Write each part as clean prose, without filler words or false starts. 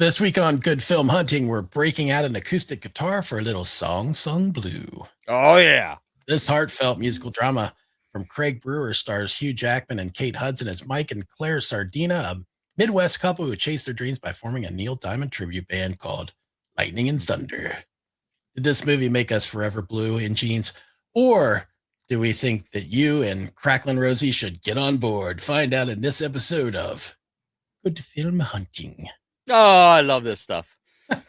This week on Good Film Hunting, we're breaking out an acoustic guitar for a little song sung blue. Oh, yeah. This heartfelt musical drama from Craig Brewer stars Hugh Jackman and Kate Hudson as Mike and Claire Sardina, a Midwest couple who chase their dreams by forming a Neil Diamond tribute band called Lightning and Thunder. Did this movie make us forever blue in jeans? Or do we think that you and Cracklin Rosie should get on board? Find out in this episode of Good Film Hunting. Oh, I love this stuff. God,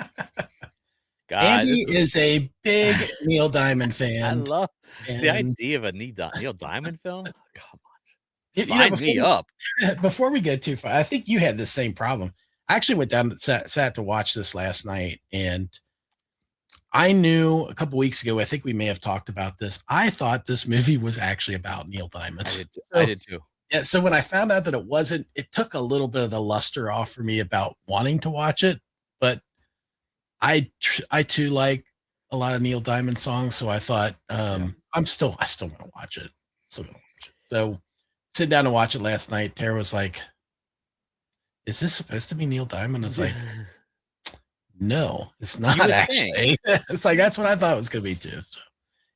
Andy is a big Neil Diamond fan. I love the idea of a Neil Diamond film. Come on, sign me up. Before we get too far, I think you had the same problem. I actually went down and sat to watch this last night, and I knew a couple weeks ago, I think we may have talked about this. I thought this movie was actually about Neil Diamond. I did too. Yeah, so when I found out that it wasn't, it took a little bit of the luster off for me about wanting to watch it. But I too like a lot of Neil Diamond songs, so I thought I still want to watch it. So sit down and watch it last night. Tara was like, "Is this supposed to be Neil Diamond?" I was like, "No, it's not actually." It's like that's what I thought it was going to be too. So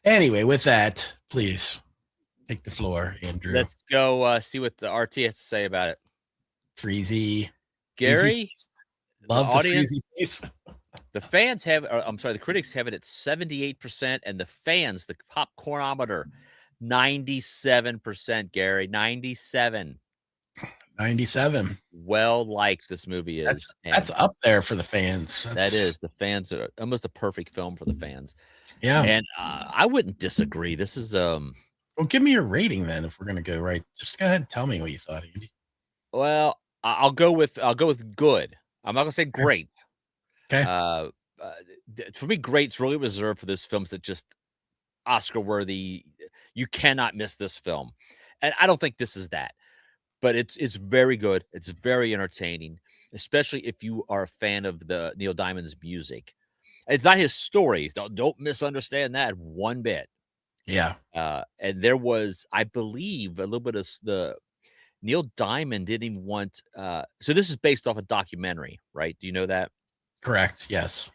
anyway, with that, please take the floor, Andrew. Let's go see what the RT has to say about it. Freezy, Gary, love the Freezy face. The fans have, I'm sorry, the critics have it at 78%, and the fans, the popcornometer, 97%. Gary, 97. Well, like this movie is. That's up there for the fans. That is. The fans are almost a perfect film for the fans. Yeah, and I wouldn't disagree. This is Well, give me your rating then. If we're gonna go right, just go ahead and tell me what you thought, Andy. Well, I'll go with good. I'm not gonna say great. Okay. For me, great's really reserved for those films that just Oscar worthy. You cannot miss this film, and I don't think this is that. But it's very good. It's very entertaining, especially if you are a fan of the Neil Diamond's music. It's not his story. Don't misunderstand that one bit. Yeah. And there was, I believe, a little bit of the Neil Diamond didn't even want. So this is based off a documentary, right? Do you know that? Correct. Yes.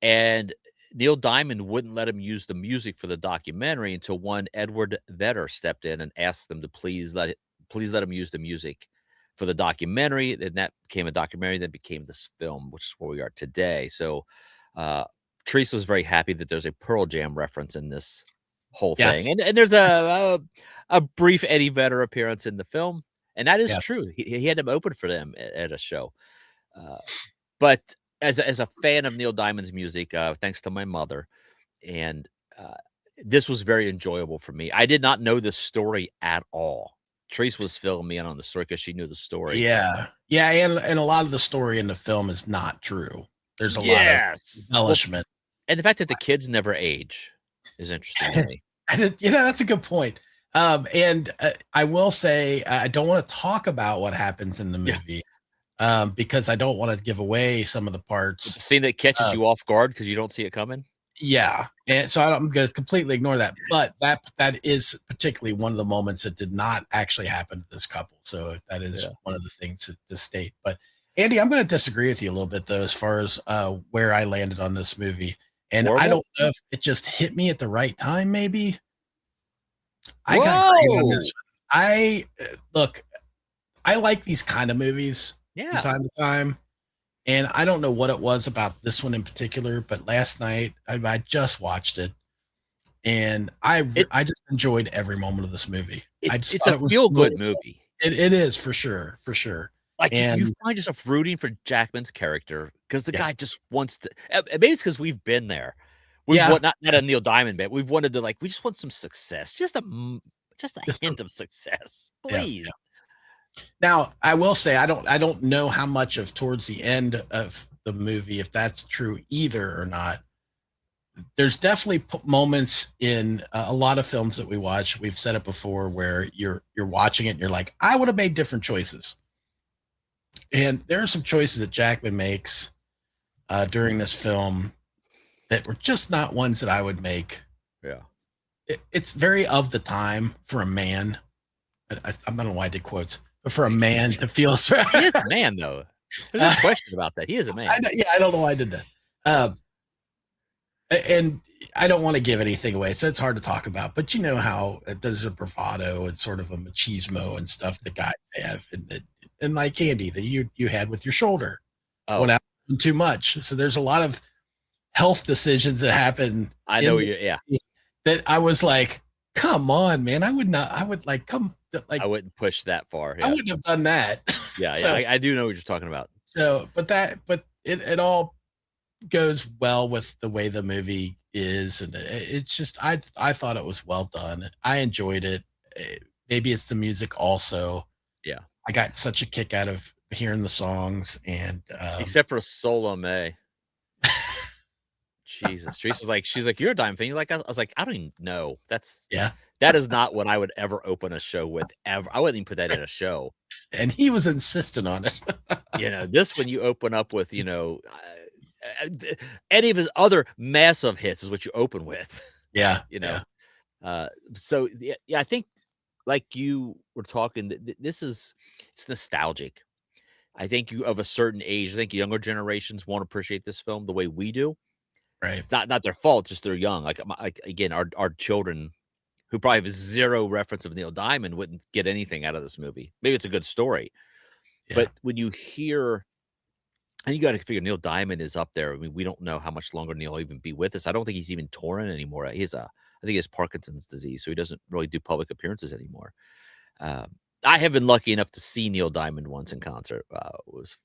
And Neil Diamond wouldn't let him use the music for the documentary until one Edward Vedder stepped in and asked them to please let him use the music for the documentary. And that became a documentary that became this film, which is where we are today. So Therese was very happy that there's a Pearl Jam reference in this whole thing. And there's a brief Eddie Vedder appearance in the film. And that is true. He had him open for them at a show. But as a fan of Neil Diamond's music, thanks to my mother, and this was very enjoyable for me. I did not know this story at all. Therese was filling me in on the story because she knew the story. Yeah, and a lot of the story in the film is not true. There's a lot of embellishment, and the fact that the kids never age is interesting to me. That's a good point. And I will say I don't want to talk about what happens in the movie. Because I don't want to give away some of the parts. The scene that catches you off guard because you don't see it coming. Yeah, and so I'm going to completely ignore that. But that is particularly one of the moments that did not actually happen to this couple. So that is one of the things to state. But Andy, I'm going to disagree with you a little bit though, as far as where I landed on this movie. And I don't know if it just hit me at the right time. Maybe I got great on this one. I like these kind of movies. From time to time, and I don't know what it was about this one in particular, but last night I just watched it, and I just enjoyed every moment of this movie. It's a feel-good movie. It is for sure. Like you find yourself rooting for Jackman's character because the guy just wants to. Maybe it's because we've been there. Not a Neil Diamond band. We've wanted to we just want some success, just a hint of success, please. Yeah. Now, I will say I don't know how much of towards the end of the movie, if that's true either or not. There's definitely moments in a lot of films that we watch. We've said it before, where you're watching it and you're like, I would have made different choices. And there are some choices that Jackman makes during this film that were just not ones that I would make. Yeah, it's very of the time for a man. I don't know why I did quotes. But for a man to feel he is a man though. There's no question about that. He is a man. I don't know why I did that. And I don't want to give anything away, so it's hard to talk about. But you know how there's a bravado and sort of a machismo and stuff that guys have, and like Andy that you had with your shoulder went out too much. So there's a lot of health decisions that happen. I know that I was like, come on, man. I would I wouldn't push that far. I wouldn't have done that. Yeah, so, I do know what you're talking about. So, but it all goes well with the way the movie is, and it's just I thought it was well done. I enjoyed it. Maybe it's the music also. Yeah, I got such a kick out of hearing the songs, and except for Solo May. Jesus, she's like, you're a Dime fan. You're like, I was like, I don't even know. That is not what I would ever open a show with. Ever, I wouldn't even put that in a show. And he was insistent on it. This when you open up with, any of his other massive hits is what you open with. Yeah, So I think like you were talking, it's nostalgic. I think you of a certain age. I think younger generations won't appreciate this film the way we do. Right. It's not their fault, just they're young. Like again, our children who probably have zero reference of Neil Diamond wouldn't get anything out of this movie. Maybe it's a good story, but when you hear, and you got to figure Neil Diamond is up there. I mean, we don't know how much longer Neil will even be with us. I don't think he's even touring anymore. I think he has Parkinson's disease, so he doesn't really do public appearances anymore. I have been lucky enough to see Neil Diamond once in concert. It was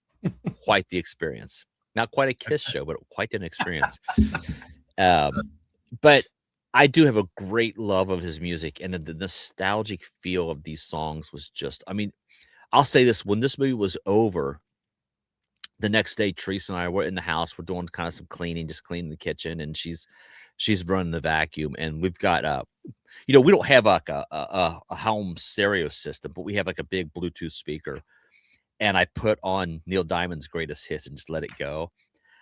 quite the experience. Not quite a Kiss show, but quite an experience. But I do have a great love of his music, and the nostalgic feel of these songs was just, I mean, I'll say this, when this movie was over, the next day, Teresa and I were in the house. We're doing kind of some cleaning, just cleaning the kitchen, and she's running the vacuum. And we've got, we don't have like a home stereo system, but we have like a big Bluetooth speaker. And I put on Neil Diamond's greatest hits and just let it go.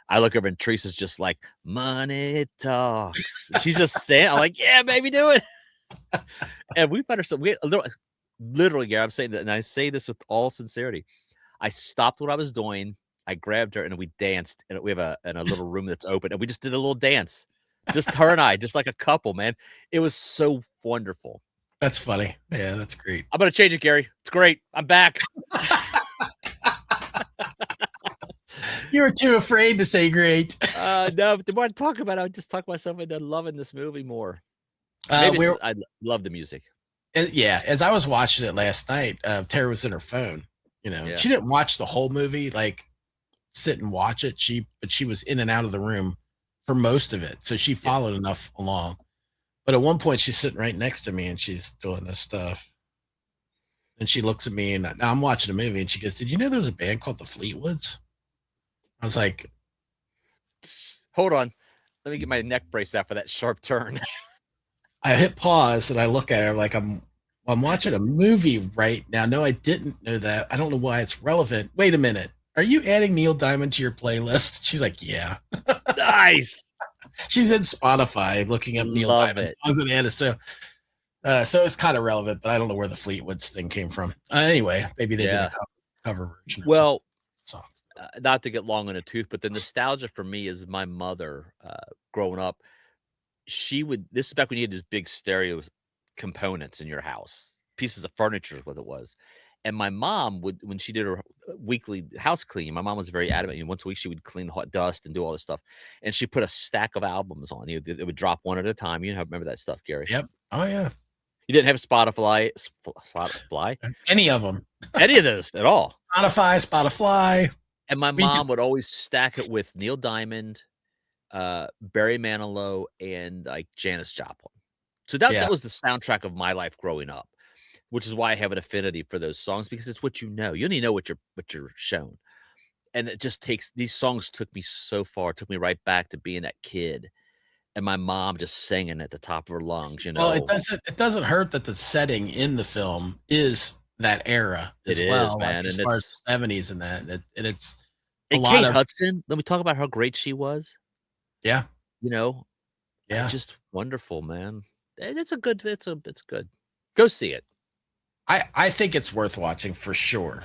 I look over and Teresa's just like, money talks. She's just saying, I'm like, yeah, baby, do it. And we found ourselves, literally, Gary, I'm saying that, and I say this with all sincerity. I stopped what I was doing. I grabbed her and we danced. And we have a little room that's open, and we just did a little dance. Just her and I, just like a couple, man. It was so wonderful. That's funny. Yeah, that's great. I'm going to change it, Gary. It's great. I'm back. You were too afraid to say great. No, the more I talk about it, I just talk myself into loving this movie more. I love the music. Yeah, as I was watching it last night, Tara was in her phone. She didn't watch the whole movie, like sit and watch it. But she was in and out of the room for most of it, so she followed enough along. But at one point, she's sitting right next to me, and she's doing this stuff. And she looks at me, and now I'm watching a movie, and she goes, "Did you know there was a band called the Fleetwoods?" I was like, hold on. Let me get my neck brace out for that sharp turn. I hit pause and I look at her like I'm watching a movie right now. No, I didn't know that. I don't know why it's relevant. Wait a minute. Are you adding Neil Diamond to your playlist? She's like, yeah. Nice. She's in Spotify looking up Neil Diamond songs and Anna. So it's kind of relevant, but I don't know where the Fleetwoods thing came from. Anyway, maybe they did a cover version. Well, not to get long in a tooth, but the nostalgia for me is my mother growing up. This is back when you had these big stereo components in your house, pieces of furniture is what it was. And my mom would, when she did her weekly house cleaning, my mom was very adamant. Once a week she would clean the hot dust and do all this stuff. And she put a stack of albums on. It would drop one at a time. You remember that stuff, Gary? Yep. Oh yeah. You didn't have Spotify? Any of them? Any of those at all? Spotify. And my mom would always stack it with Neil Diamond, Barry Manilow, and like Janis Joplin. So that was the soundtrack of my life growing up, which is why I have an affinity for those songs, because it's what you know. You only know what you're shown. And it just these songs took me so far, took me right back to being that kid. And my mom just singing at the top of her lungs, Well, it doesn't hurt that the setting in the film is that era as well, man. Like as far as the 70s and that, and it's a lot Kate Hudson. Let me talk about how great she was. Yeah, just wonderful, man. It's good. Go see it. I think it's worth watching for sure.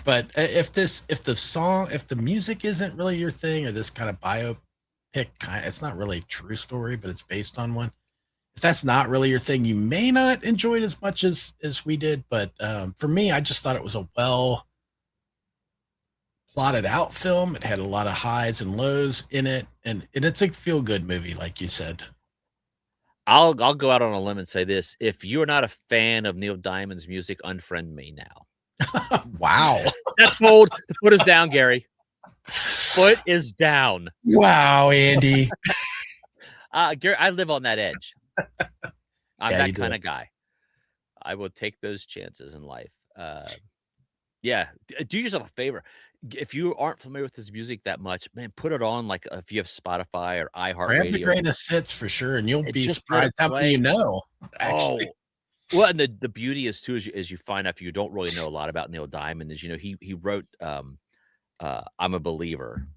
But if the music isn't really your thing, or this kind of biopic it's not really a true story, but it's based on one. If that's not really your thing, you may not enjoy it as much as we did. But for me, I just thought it was a well plotted out film. It had a lot of highs and lows in it, and it's a feel good movie, like you said. I'll go out on a limb and say this: if you're not a fan of Neil Diamond's music, unfriend me now. Wow. That's bold. The foot is down, Gary. Foot is down. Wow, Andy. Gary, I live on that edge. I'm Yeah, that kind of guy. I will take those chances in life. Yeah, do yourself a favor. If you aren't familiar with his music that much, man, put it on, like, if you have Spotify or Grab the iHeartRadio. greatest hits for sure, and you'll be Just let it surprised how many you play. know, actually. Oh, well, and the beauty is too, as you find out, if you don't really know a lot about Neil Diamond, is, he wrote, "I'm a Believer,"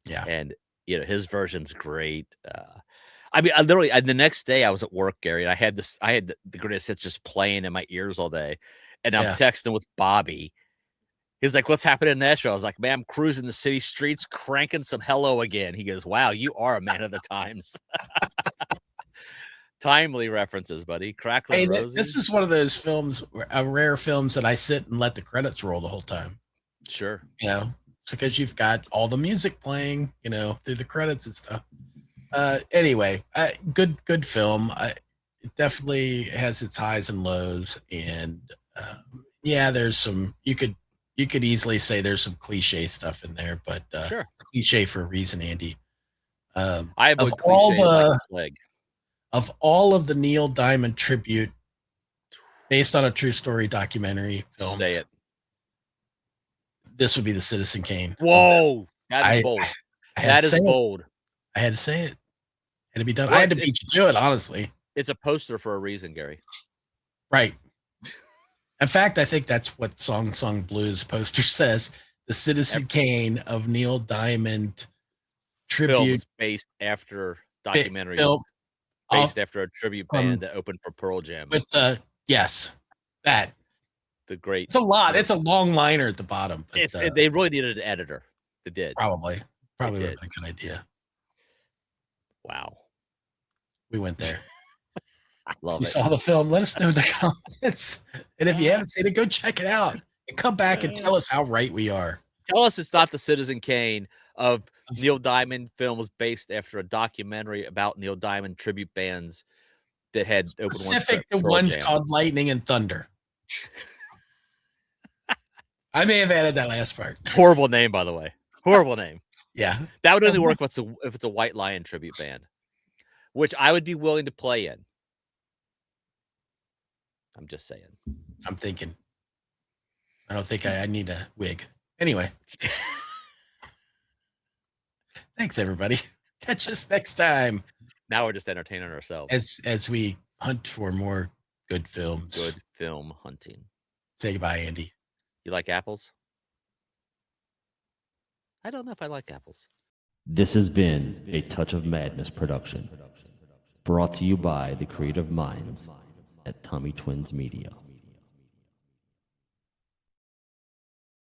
Yeah. and, his version's great. I mean, I literally, the next day I was at work, Gary, and I had the greatest hits just playing in my ears all day, and I'm Yeah. texting with Bobby. He's like, "What's happening in Nashville?" I was like, "Man, I'm cruising the city streets, cranking some Hello Again." He goes, "Wow, you are a man of the times." Timely references, buddy. Cracklin Hey, Rosie. this is one of those films, rare films that I sit and let the credits roll the whole time. Sure. It's because you've got all the music playing, through the credits and stuff. Anyway, good film. It definitely has its highs and lows, and yeah, there's some you could easily say there's some cliche stuff in there, but Sure. it's cliche for a reason, Andy. I avoid Of all cliches like the the plague. of all of the Neil Diamond tribute based on a true story documentary films, Say it. this would be the Citizen Kane. Whoa, that is I bold. I had That to is say it. bold. I had to say it. Had to be done. Well, I had to beat you to it, honestly. It's a poster for a reason, Gary. Right. In fact, I think that's what Song Song Blues poster says. The Citizen Kane of Neil Diamond tribute. Films based after documentaries. Film based after a tribute band that opened for Pearl Jam. With yes, that. The great. It's a lot. It's a long liner at the bottom. But, they really needed an editor. They did. Probably would have been a good idea. Wow. We went there. I love it. You saw the film, let us know in the comments. And if you haven't seen it, go check it out. And come back and tell us how right we are. Tell us it's not the Citizen Kane of Neil Diamond films based after a documentary about Neil Diamond tribute bands that had opened specific to ones called Lightning and Thunder. I may have added that last part. Horrible name, by the way. Horrible name. Yeah. That would only work if it's a White Lion tribute band, which I would be willing to play in. I'm just saying. I'm thinking. I don't think I need a wig. Anyway. Thanks, everybody. Catch us next time. Now we're just entertaining ourselves. As we hunt for more good films. Good film hunting. Say goodbye, Andy. You like apples? I don't know if I like apples. This has been a Touch of Madness production, brought to you by the creative minds at Tommy Twins Media.